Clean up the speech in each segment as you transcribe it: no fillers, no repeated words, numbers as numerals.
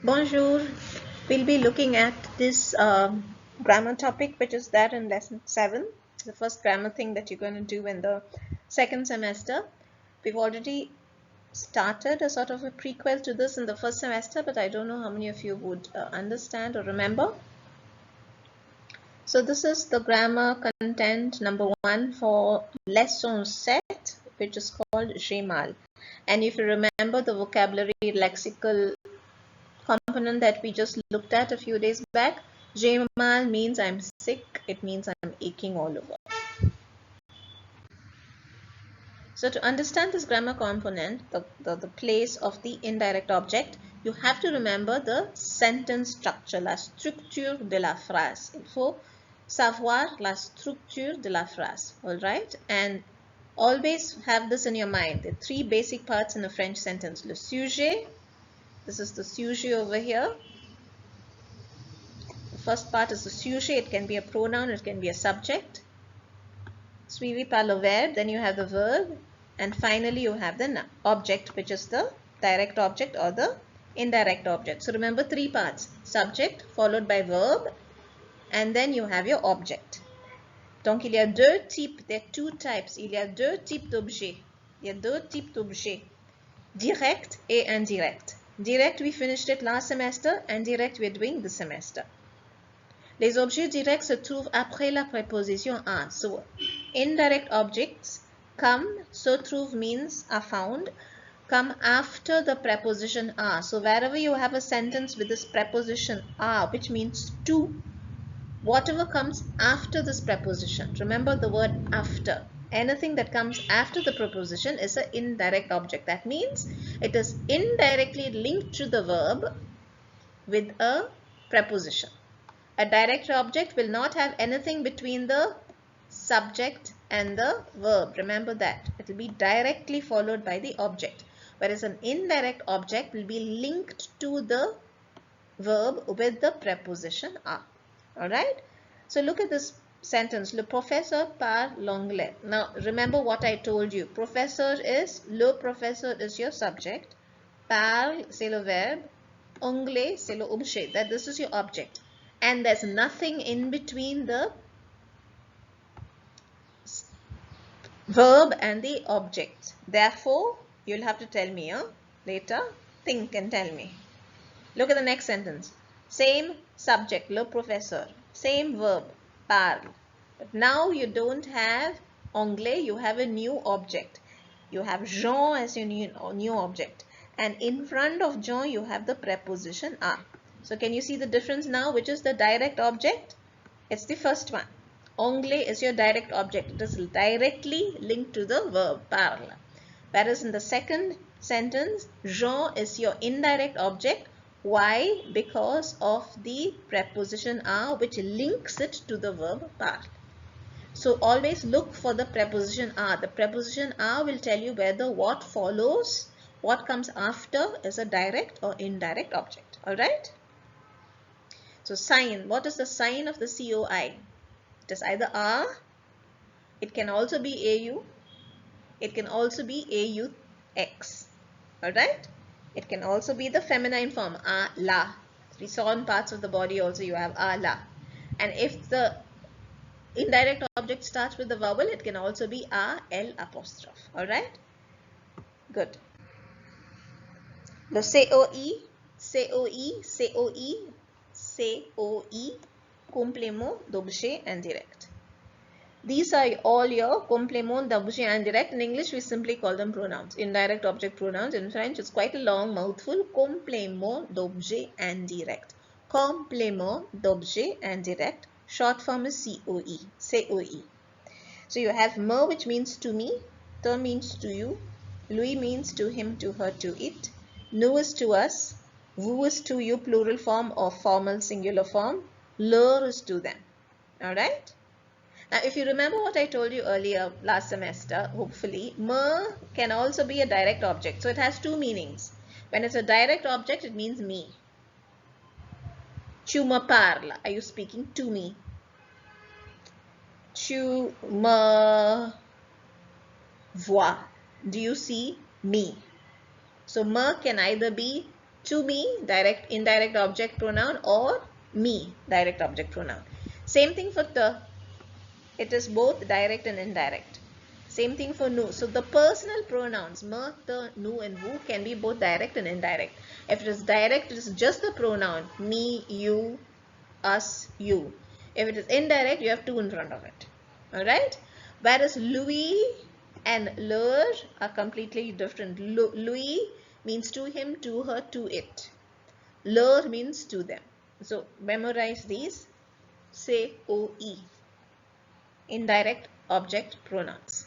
Bonjour. We'll be looking at this grammar topic, which is there in lesson 7, the first grammar thing that you're going to do in the second semester. We've already started a sort of a prequel to this in the first semester, but I don't know how many of you would understand or remember. So this is the grammar content number 1 for lesson 7, which is called J'ai mal. And if you remember the vocabulary lexical component that we just looked at a few days back, j'ai mal means I'm sick, it means I'm aching all over. So to understand this grammar component, the place of the indirect object, you have to remember the sentence structure, la structure de la phrase. Il faut savoir la structure de la phrase, alright? And always have this in your mind. There are 3 basic parts in a French sentence. Le sujet, this is the sujet over here. First part is the sujet. It can be a pronoun, it can be a subject. Suivi par le verbe, then you have the verb, and finally you have the object, which is the direct object or the indirect object. So remember 3 parts: subject followed by verb, and then you have your object. Donc il y a 2 types, there are 2 types. Il y a 2 types d'objets. Il y a 2 types d'objets, direct et indirect. Direct, we finished it last semester, and indirect we're doing this semester. Les objets directs se trouvent après la préposition à. So, indirect objects come, se trouve means are found, come after the preposition à. So, wherever you have a sentence with this preposition à, which means to, whatever comes after this preposition, remember the word after. Anything that comes after the preposition is an indirect object. That means it is indirectly linked to the verb with a preposition. A direct object will not have anything between the subject and the verb. Remember that. It will be directly followed by the object. Whereas an indirect object will be linked to the verb with the preposition à. Alright? So look at this sentence. Le professeur parle l'anglais. Now remember what I told you. Le professeur is your subject. Parle, c'est le verbe. Anglais, c'est le objet. That this is your object. And there's nothing in between the verb and the object. Therefore, you'll have to tell me later. Think and tell me. Look at the next sentence. Same subject, le professeur. Same verb, parle. But now you don't have anglais, you have a new object. You have Jean as your new object. And in front of Jean, you have the preposition à. So can you see the difference now? Which is the direct object? It's the first one. Anglais is your direct object. It is directly linked to the verb parle. Whereas in the second sentence, Jean is your indirect object. Why? Because of the preposition à, which links it to the verb parle. So always look for the preposition à. The preposition à will tell you whether what follows, what comes after is a direct or indirect object. Alright? So sign, what is the sign of the COI? It is either A, it can also be AU, it can also be AUX. Alright? It can also be the feminine form, A, La. We saw in parts of the body also you have A, La. And if the indirect object starts with the vowel, it can also be A, L apostrophe. Alright? Good. The COI, complément d'objet indirect. These are all your complément d'objet indirect. In English, we simply call them pronouns. Indirect object pronouns. In French, it's quite a long mouthful. Complément d'objet indirect. Complément d'objet indirect. Short form is COI. COI. So you have me, which means to me. Te means to you. Lui means to him, to her, to it. Nous is to us. Vous is to you, plural form or formal singular form. Leur is to them. Alright? Now, if you remember what I told you earlier last semester, hopefully, me can also be a direct object. So it has 2 meanings. When it's a direct object, it means me. Tu me parles. Are you speaking to me? Tu me vois. Do you see me? So me can either be to me, direct, indirect object pronoun, or me, direct object pronoun. Same thing for the. It is both direct and indirect. Same thing for nu. So the personal pronouns me, the, nu and vu can be both direct and indirect. If it is direct, it is just the pronoun me, you, us, you. If it is indirect, you have to in front of it. Alright? Whereas Louis and leur are completely different. Louis means to him, to her, to it. Leur means to them. So memorize these. COI. Indirect object pronouns.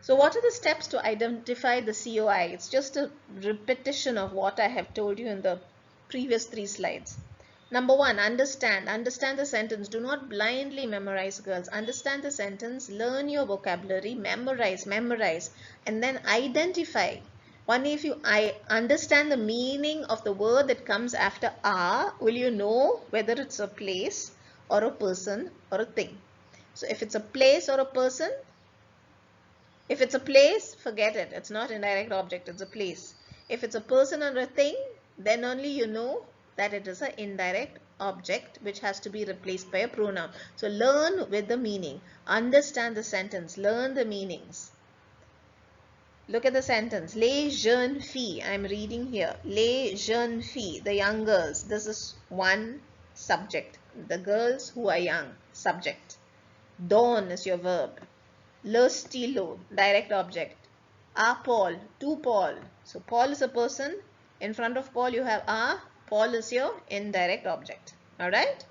So what are the steps to identify the COI? It's just a repetition of what I have told you in the previous 3 slides. Number 1, understand. Understand the sentence. Do not blindly memorize, girls. Understand the sentence, learn your vocabulary, memorize, and then identify. Only if you understand the meaning of the word that comes after are, will you know whether it's a place or a person or a thing. So if it's a place or a person, if it's a place, forget it. It's not indirect object, it's a place. If it's a person or a thing, then only you know that it is an indirect object which has to be replaced by a pronoun. So learn with the meaning. Understand the sentence. Learn the meanings. Look at the sentence. Les jeunes filles. I'm reading here. Les jeunes filles. The young girls. This is one subject. The girls who are young. Subject. Donne is your verb. Le stylo, direct object. A Paul, to Paul. So Paul is a person. In front of Paul you have a. Paul is your indirect object. Alright?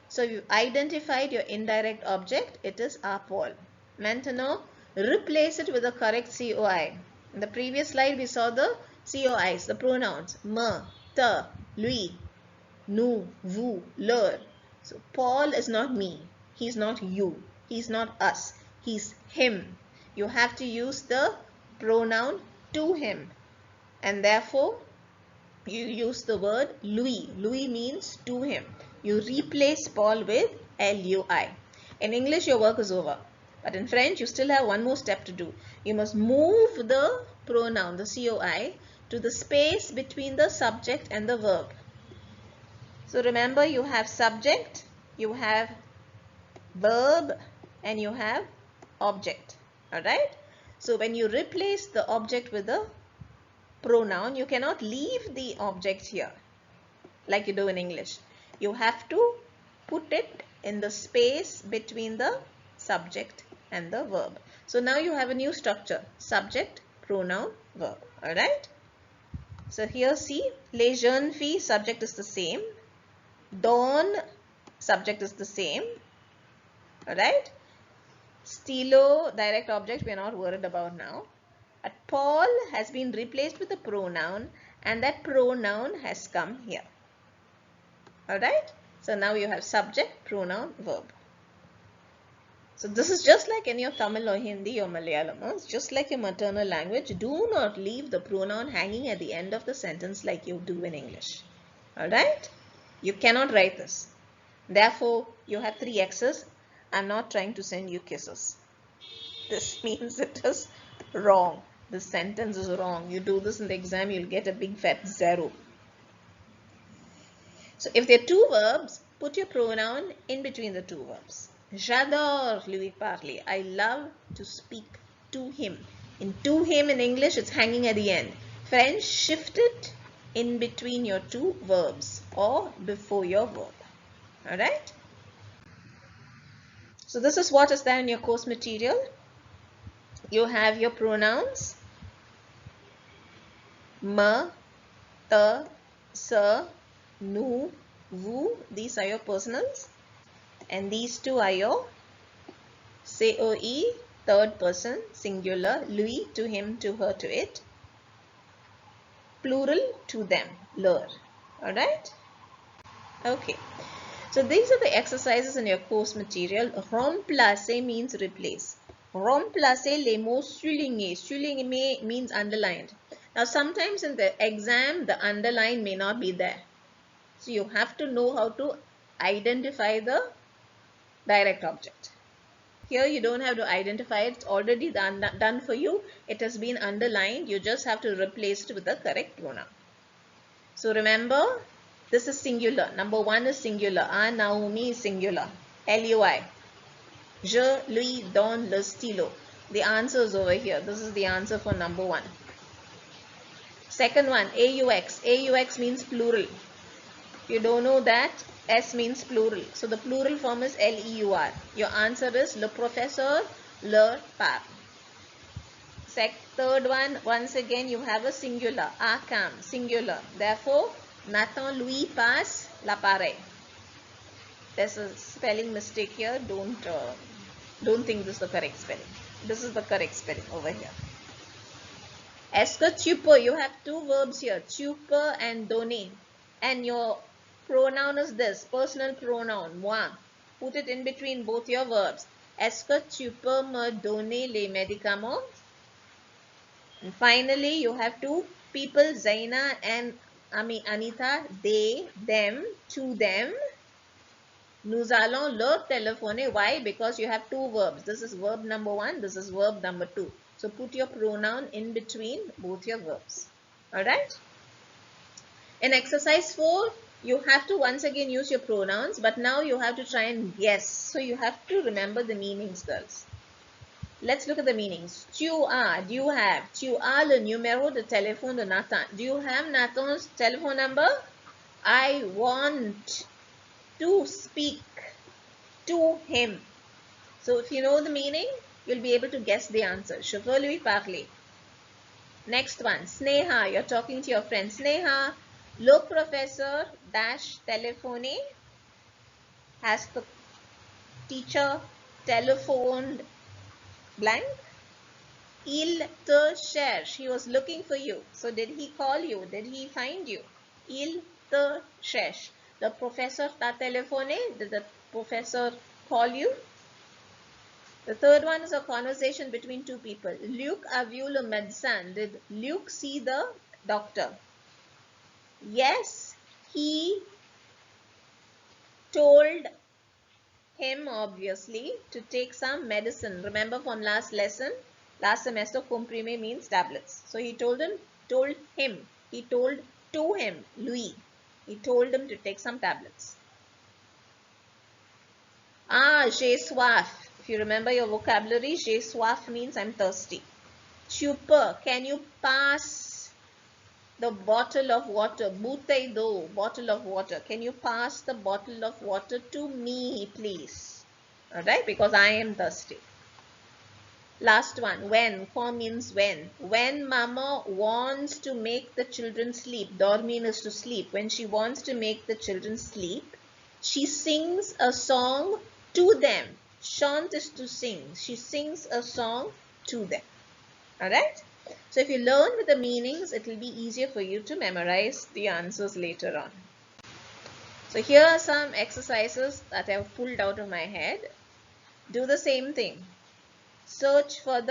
So you identified your indirect object. It is a Paul. Maintenant, replace it with the correct COI. In the previous slide we saw the COIs, the pronouns. Me, te, lui, nous, vous, leur. So Paul is not me. He's not you. He's not us. He's him. You have to use the pronoun to him. And therefore, you use the word lui. Lui means to him. You replace Paul with lui. In English, your work is over. But in French, you still have one more step to do. You must move the pronoun, the COI, to the space between the subject and the verb. So remember, you have subject, you have verb, and you have object. Alright? So when you replace the object with the pronoun, you cannot leave the object here like you do in English. You have to put it in the space between the subject and the verb. So now you have a new structure. Subject, pronoun, verb. Alright? So here see, les jeunes filles, subject is the same. Donne, subject is the same. Alright? Stylo, direct object, we are not worried about now. But Paul has been replaced with a pronoun and that pronoun has come here. Alright? So now you have subject, pronoun, verb. So this is just like any of Tamil or Hindi or Malayalam. It's just like your maternal language. Do not leave the pronoun hanging at the end of the sentence like you do in English. Alright? You cannot write this. Therefore, you have 3 X's. I'm not trying to send you kisses. This means it is wrong. The sentence is wrong. You do this in the exam, you'll get a big fat 0. So if there are 2 verbs, put your pronoun in between the 2 verbs. J'adore lui parler. I love to speak to him. In to him in English, it's hanging at the end. French, shift it in between your 2 verbs or before your verb. Alright? So this is what is there in your course material. You have your pronouns. Me, te, se, nous, vous. These are your personals. And these 2 are your COI, third person, singular, lui, to him, to her, to it. Plural, to them, leur. Alright? Okay. So these are the exercises in your course material. Remplacer means replace. Remplacer les mots soulignés. Souligné means underlined. Now sometimes in the exam, the underline may not be there. So you have to know how to identify the direct object. Here you don't have to identify it. It's already done for you. It has been underlined. You just have to replace it with the correct pronoun. So remember, this is singular. Number 1 is singular. Naomi is singular. Lui. Je lui donne le stylo. The answer is over here. This is the answer for number 1. Second one, aux. Aux means plural. If you don't know that, S means plural. So the plural form is leur. Your answer is le professeur leur parle. Third one, once again you have a singular. Cam, singular. Therefore, Nathan lui passe l'appareil. There's a spelling mistake here. Don't think this is the correct spelling. This is the correct spelling over here. Est-ce que tu peux? You have two verbs here. Tu peux and donner. And your pronoun is this. Personal pronoun. Moi. Put it in between both your verbs. Est-ce que tu peux me donner les médicaments? And finally, you have two people. Zaina and Anita. They, them, to them. Nous allons leur téléphoner. Why? Because you have two verbs. This is verb number 1. This is verb number 2. So put your pronoun in between both your verbs. Alright? In exercise 4, you have to once again use your pronouns. But now you have to try and guess. So you have to remember the meanings, girls. Let's look at the meanings. Tu as, do you have? Tu as le numéro de téléphone de Nathan. Do you have Nathan's telephone number? I want to speak to him. So if you know the meaning, you'll be able to guess the answer. Je veux lui parler. Next one, Sneha. You're talking to your friend. Sneha, le professeur dash téléphoné. Has the teacher telephoned blank? Il te cherche. He was looking for you. So did he call you? Did he find you? Il te cherche. The professor t'a téléphoné. Did the professor call you? The third one is a conversation between two people. Luc a vu le médecin. Did Luke see the doctor? Yes, he told him, obviously, to take some medicine. Remember from last lesson, last semester, comprimé means tablets. So he told him, he told to him, lui. He told him to take some tablets. J'ai soif. If you remember your vocabulary, j'ai soif means I'm thirsty. Tu peux, can you pass the bottle of water? Bouteille d'eau, bottle of water. Can you pass the bottle of water to me, please? Alright, because I am thirsty. Last one, when. Quand means when. When mama wants to make the children sleep, dormir is to sleep. When she wants to make the children sleep, she sings a song to them. Chant is to sing. She sings a song to them. Alright? So if you learn with the meanings, it will be easier for you to memorize the answers later on. So here are some exercises that I have pulled out of my head. Do the same thing. Search for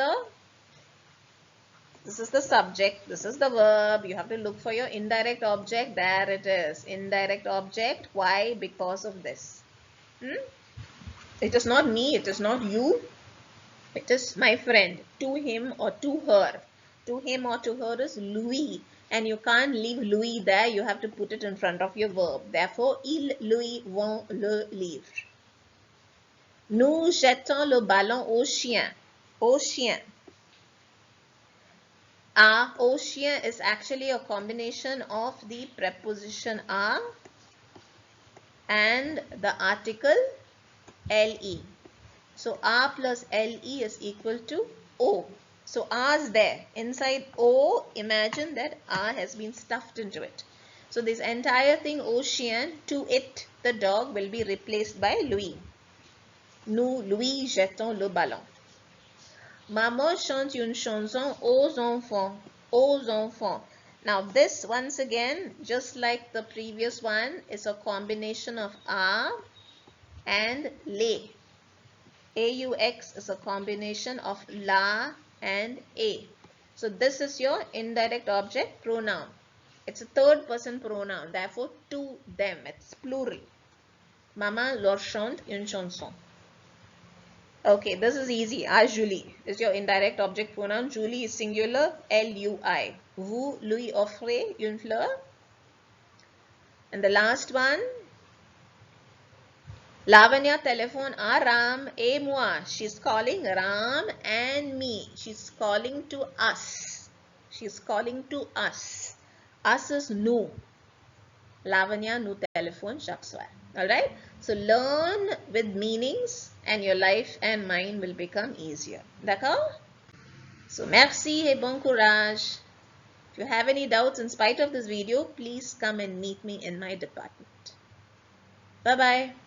this is the subject, this is the verb. You have to look for your indirect object. There it is. Indirect object. Why? Because of this. It is not me, it is not you. It is my friend. To him or to her. To him or to her is lui. And you can't leave lui there. You have to put it in front of your verb. Therefore, ils, lui, vont le livre. Nous jetons le ballon au chien. Au chien. Au chien is actually a combination of the preposition a and the article le. So a plus le is equal to o. So a is there. Inside o, imagine that a has been stuffed into it. So this entire thing, au chien, to it, the dog, will be replaced by lui. Nous lui jetons le ballon. Maman chante une chanson aux enfants. Aux enfants. Now this, once again, just like the previous one, is a combination of a and le. Aux is a combination of la and a. So this is your indirect object pronoun. It's a third person pronoun. Therefore, to them. It's plural. Maman leur chante une chanson. Okay, this is easy. Julie is your indirect object pronoun. Julie is singular. Lui. Vous lui offrez une fleur. And the last one, Lavanya telephone à Ram et moi. She's calling Ram and me. She's calling to us. She's calling to us. Us is nous. Lavanya nous téléphone chaque soir. Alright? So learn with meanings and your life and mine will become easier. D'accord? So merci et bon courage. If you have any doubts in spite of this video, please come and meet me in my department. Bye-bye.